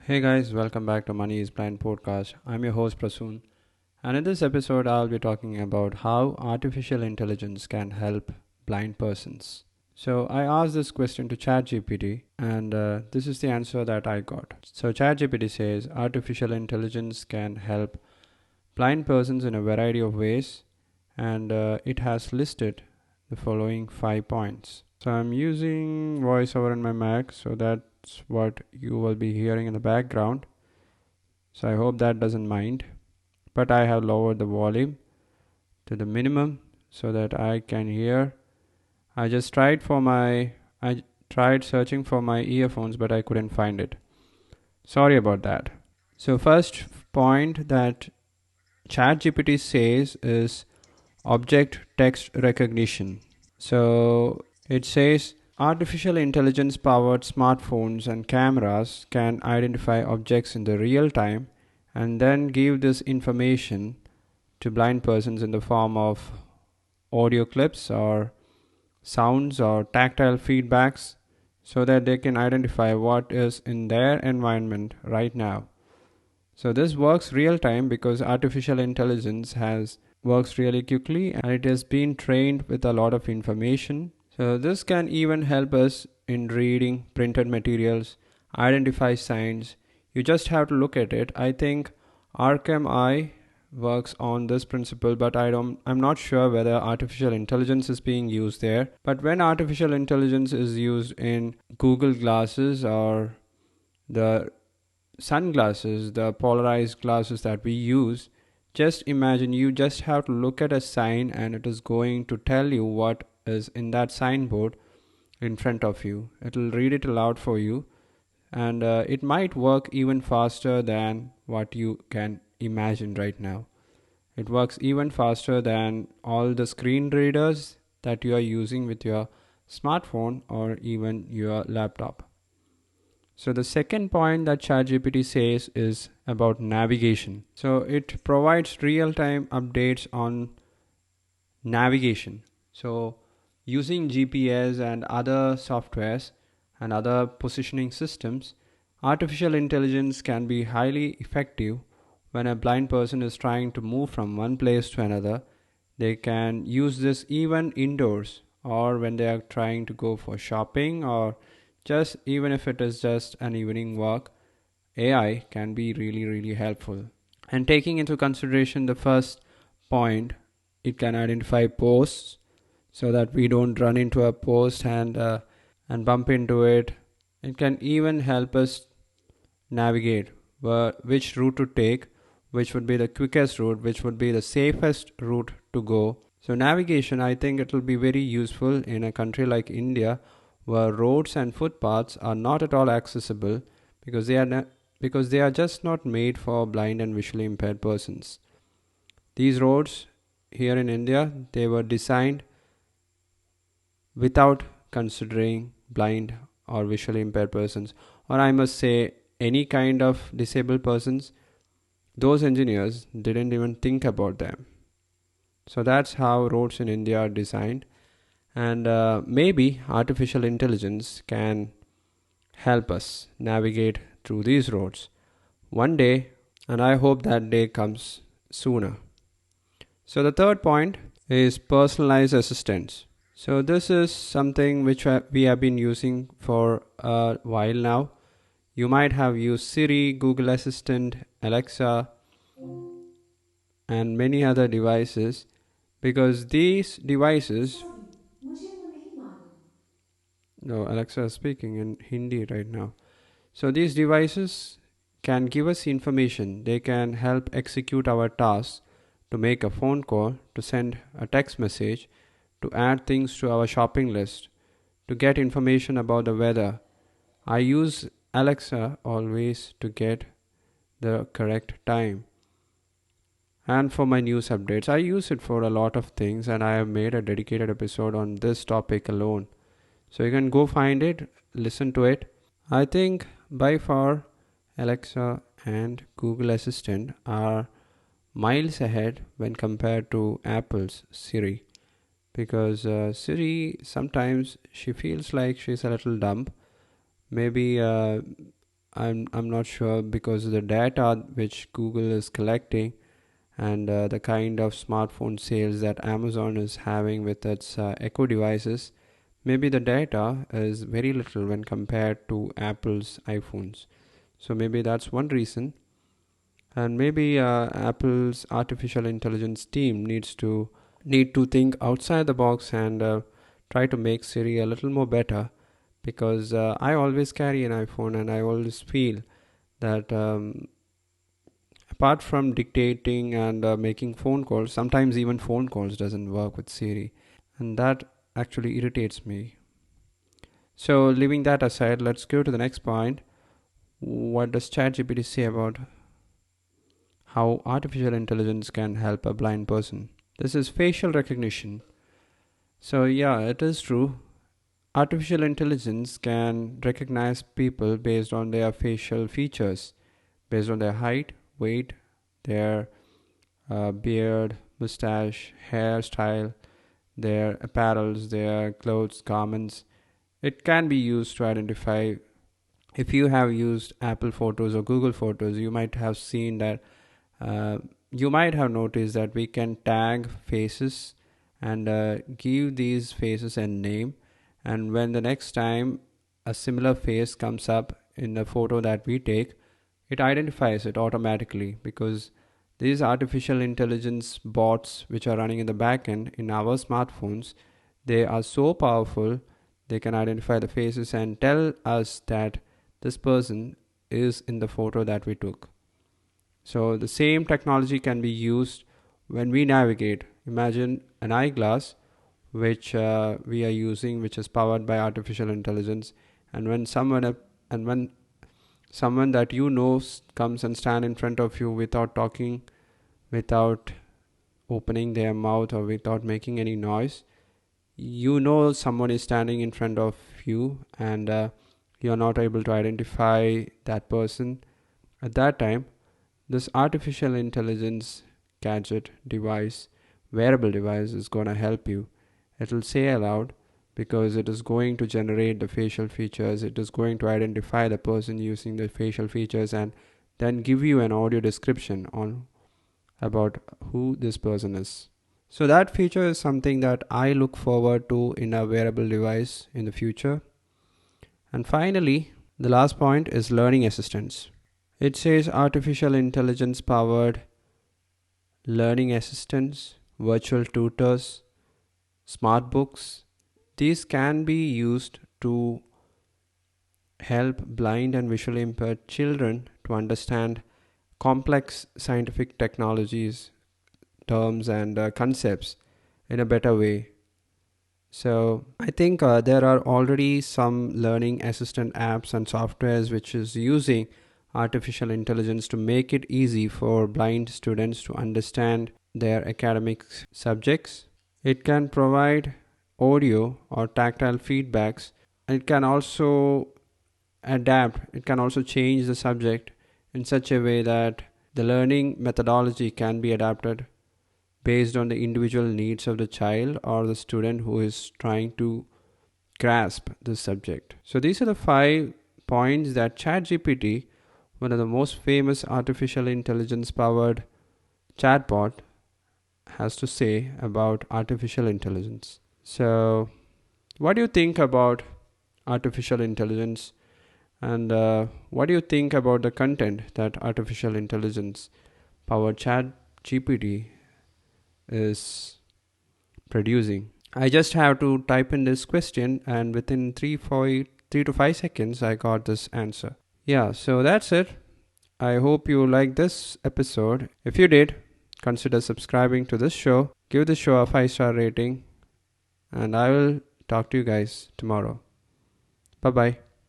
Hey guys, welcome back to Money is Blind podcast. I'm your host Prasoon, and in this episode, I'll be talking about how artificial intelligence can help blind persons. So, I asked this question to Chat GPT, and this is the answer that I got. So, Chat GPT says artificial intelligence can help blind persons in a variety of ways, and it has listed the following 5 points. So, I'm using voiceover in my Mac, so that's what you will be hearing in the background. So I hope that doesn't mind. But I have lowered the volume to the minimum so that I can hear. I just I tried searching for my earphones, but I couldn't find it. Sorry about that. So first point that ChatGPT says is object text recognition. So it says artificial intelligence powered smartphones and cameras can identify objects in the real time and then give this information to blind persons in the form of audio clips or sounds or tactile feedbacks so that they can identify what is in their environment right now. So this works real time because artificial intelligence has works really quickly and it has been trained with a lot of information. So this can even help us in reading printed materials, identify signs. You just have to look at it. I think Arkham Eye works on this principle, but I'm not sure whether artificial intelligence is being used there. But when artificial intelligence is used in Google glasses or the sunglasses, the polarized glasses that we use, just imagine you just have to look at a sign and it is going to tell you what is in that signboard in front of you. It will read it aloud for you, and it might work even faster than what you can imagine right now. It works even faster than all the screen readers that you are using with your smartphone or even your laptop. So the second point that ChatGPT says is about navigation. So it provides real-time updates on navigation. So using GPS and other softwares and other positioning systems, artificial intelligence can be highly effective when a blind person is trying to move from one place to another. They can use this even indoors or when they are trying to go for shopping or just even if it is just an evening walk. AI can be really helpful. And taking into consideration the first point, it can identify posts so that we don't run into a post and bump into it. It can even help us navigate which route to take, which would be the quickest route, which would be the safest route to go. So navigation, I think it will be very useful in a country like India where roads and footpaths are not at all accessible because they are just not made for blind and visually impaired persons. These roads here in India, they were designed without considering blind or visually impaired persons, or I must say any kind of disabled persons. Those engineers didn't even think about them. So that's how roads in India are designed, and maybe artificial intelligence can help us navigate through these roads one day, and I hope that day comes sooner. So the third point is personalized assistance. So this is something which we have been using for a while now. You might have used Siri, Google Assistant, Alexa, and many other devices because these devices. No, Alexa is speaking in Hindi right now. So these devices can give us information. They can help execute our tasks, to make a phone call, to send a text message, to add things to our shopping list, to get information about the weather. I use Alexa always to get the correct time. And for my news updates, I use it for a lot of things, and I have made a dedicated episode on this topic alone. So you can go find it, listen to it. I think by far Alexa and Google Assistant are miles ahead when compared to Apple's Siri, because Siri sometimes she feels like she's a little dumb. Maybe I'm not sure, because of the data which Google is collecting, and the kind of smartphone sales that Amazon is having with its Echo devices. Maybe the data is very little when compared to Apple's iPhones. So maybe that's one reason. And maybe Apple's artificial intelligence team need to think outside the box and try to make Siri a little more better, because I always carry an iPhone and I always feel that apart from dictating and making phone calls, sometimes even phone calls doesn't work with Siri, and that actually irritates me. So leaving that aside, let's go to the next point. What does ChatGPT say about how artificial intelligence can help a blind person? This is facial recognition. So yeah, it is true. Artificial intelligence can recognize people based on their facial features, based on their height, weight, their beard, mustache, hairstyle, their apparels, their clothes, garments. It can be used to identify. If you have used Apple Photos or Google Photos, you might have seen that, uh, you might have noticed that we can tag faces and give these faces a name. And when the next time a similar face comes up in the photo that we take, it identifies it automatically, because these artificial intelligence bots which are running in the backend in our smartphones, they are so powerful. They can identify the faces and tell us that this person is in the photo that we took. So the same technology can be used when we navigate. Imagine an eyeglass which we are using, which is powered by artificial intelligence, and when someone that you know comes and stand in front of you without talking, without opening their mouth or without making any noise, you know someone is standing in front of you, and you're not able to identify that person. At that time, this artificial intelligence gadget device, wearable device, is going to help you. It will say aloud, because it is going to generate the facial features. It is going to identify the person using the facial features, and then give you an audio description on about who this person is. So that feature is something that I look forward to in a wearable device in the future. And finally, the last point is learning assistants. It says artificial intelligence powered learning assistants, virtual tutors, smart books. These can be used to help blind and visually impaired children to understand complex scientific technologies, terms, and concepts in a better way. So I think there are already some learning assistant apps and softwares which is using artificial intelligence to make it easy for blind students to understand their academic subjects. It can provide audio or tactile feedbacks. It can also adapt, it can also change the subject in such a way that the learning methodology can be adapted based on the individual needs of the child or the student who is trying to grasp this subject. So these are the 5 points that ChatGPT, one of the most famous artificial intelligence powered chatbot, has to say about artificial intelligence. So what do you think about artificial intelligence, and what do you think about the content that artificial intelligence powered chat GPT is producing? I just have to type in this question, and within 3 to 5 seconds I got this answer. Yeah, so that's it. I hope you liked this episode. If you did, consider subscribing to this show. Give the show a 5-star rating, and I will talk to you guys tomorrow. Bye bye.